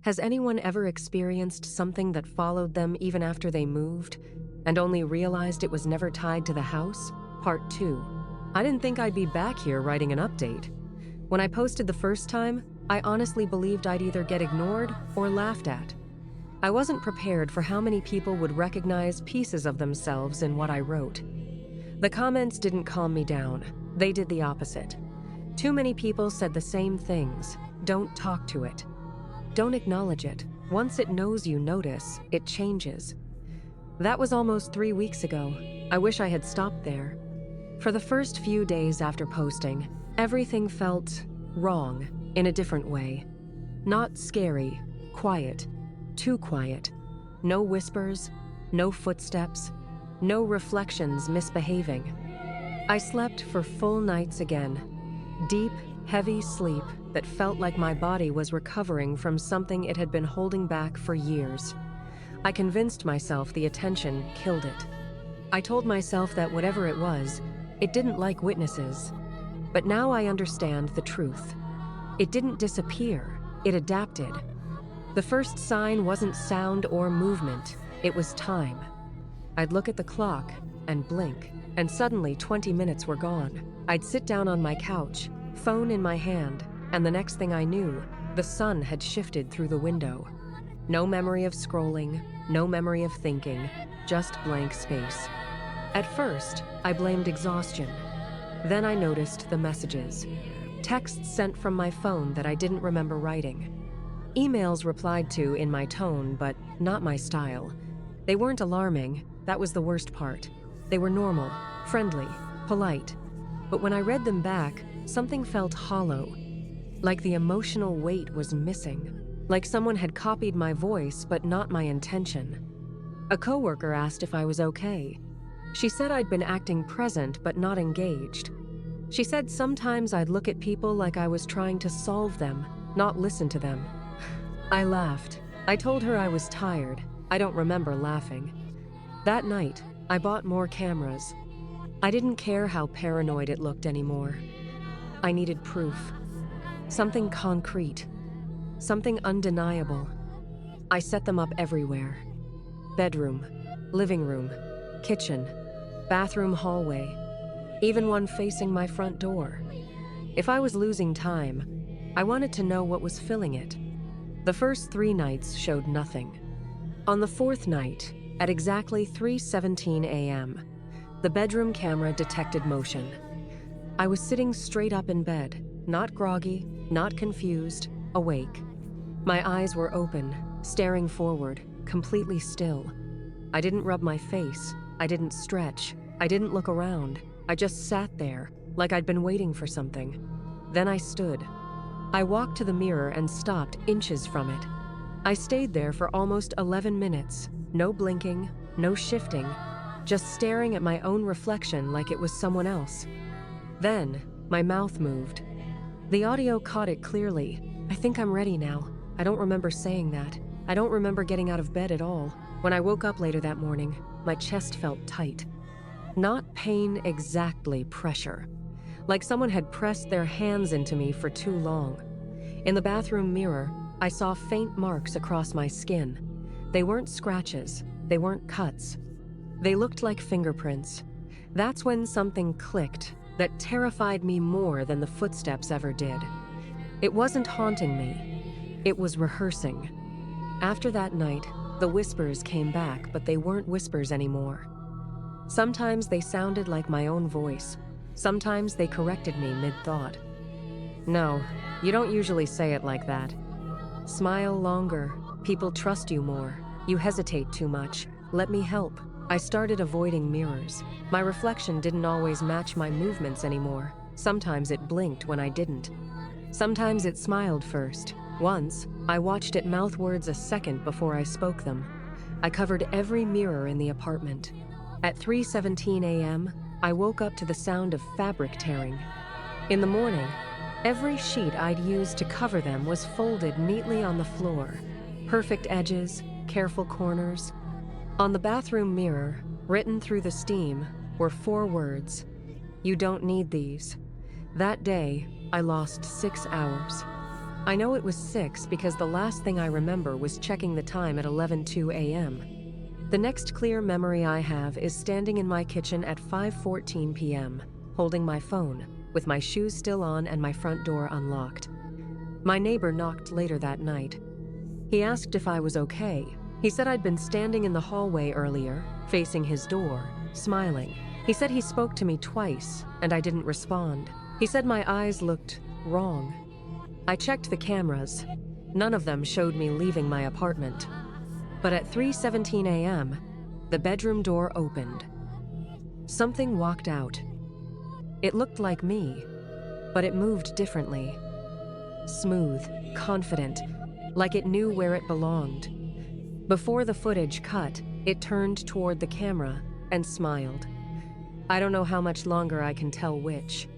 Has anyone ever experienced something that followed them even after they moved, and only realized it was never tied to the house? Part 2. I didn't think I'd be back here writing an update. When I posted the first time, I honestly believed I'd either get ignored or laughed at. I wasn't prepared for how many people would recognize pieces of themselves in what I wrote. The comments didn't calm me down. They did the opposite. Too many people said the same things. Don't talk to it. Don't acknowledge it. Once it knows you notice, it changes. That was almost 3 weeks ago. I wish I had stopped there. For the first few days after posting, everything felt wrong in a different way. Not scary, quiet, too quiet. No whispers, no footsteps, no reflections misbehaving. I slept for full nights again. Deep, heavy sleep that felt like my body was recovering from something it had been holding back for years. I convinced myself the attention killed it. I told myself that whatever it was, it didn't like witnesses. But now I understand the truth. It didn't disappear, it adapted. The first sign wasn't sound or movement, it was time. I'd look at the clock and blink, and suddenly 20 minutes were gone. I'd sit down on my couch, phone in my hand, and the next thing I knew, the sun had shifted through the window. No memory of scrolling, no memory of thinking, just blank space. At first, I blamed exhaustion. Then I noticed the messages. Texts sent from my phone that I didn't remember writing. Emails replied to in my tone, but not my style. They weren't alarming, that was the worst part. They were normal, friendly, polite. But when I read them back, something felt hollow. Like the emotional weight was missing. Like someone had copied my voice, but not my intention. A coworker asked if I was okay. She said I'd been acting present, but not engaged. She said sometimes I'd look at people like I was trying to solve them, not listen to them. I laughed. I told her I was tired. I don't remember laughing. That night, I bought more cameras. I didn't care how paranoid it looked anymore. I needed proof. Something concrete. Something undeniable. I set them up everywhere. Bedroom, living room, kitchen, bathroom hallway, even one facing my front door. If I was losing time, I wanted to know what was filling it. The first 3 nights showed nothing. On the 4th night, at exactly 3:17 a.m., the bedroom camera detected motion. I was sitting straight up in bed, not groggy, not confused, awake. My eyes were open, staring forward, completely still. I didn't rub my face, I didn't stretch, I didn't look around. I just sat there, like I'd been waiting for something. Then I stood. I walked to the mirror and stopped inches from it. I stayed there for almost 11 minutes, no blinking, no shifting, just staring at my own reflection like it was someone else. Then, my mouth moved. The audio caught it clearly. I think I'm ready now. I don't remember saying that. I don't remember getting out of bed at all. When I woke up later that morning, my chest felt tight. Not pain exactly, pressure. Like someone had pressed their hands into me for too long. In the bathroom mirror, I saw faint marks across my skin. They weren't scratches, they weren't cuts. They looked like fingerprints. That's when something clicked that terrified me more than the footsteps ever did. It wasn't haunting me, it was rehearsing. After that night, the whispers came back, but they weren't whispers anymore. Sometimes they sounded like my own voice. Sometimes they corrected me mid-thought. No, you don't usually say it like that. Smile longer. People trust you more. You hesitate too much. Let me help. I started avoiding mirrors. My reflection didn't always match my movements anymore. Sometimes it blinked when I didn't. Sometimes it smiled first. Once, I watched it mouth words a second before I spoke them. I covered every mirror in the apartment. At 3:17 a.m., I woke up to the sound of fabric tearing. In the morning, every sheet I'd used to cover them was folded neatly on the floor. Perfect edges, careful corners. On the bathroom mirror, written through the steam, were 4 words. You don't need these. That day, I lost 6 hours. I know it was 6 because the last thing I remember was checking the time at 11:02 a.m. The next clear memory I have is standing in my kitchen at 5:14 p.m., holding my phone, with my shoes still on and my front door unlocked. My neighbor knocked later that night. He asked if I was okay. He said I'd been standing in the hallway earlier, facing his door, smiling. He said he spoke to me twice, and I didn't respond. He said my eyes looked wrong. I checked the cameras. None of them showed me leaving my apartment. But at 3:17 a.m., the bedroom door opened. Something walked out. It looked like me, but it moved differently. Smooth, confident, like it knew where it belonged. Before the footage cut, it turned toward the camera and smiled. I don't know how much longer I can tell which.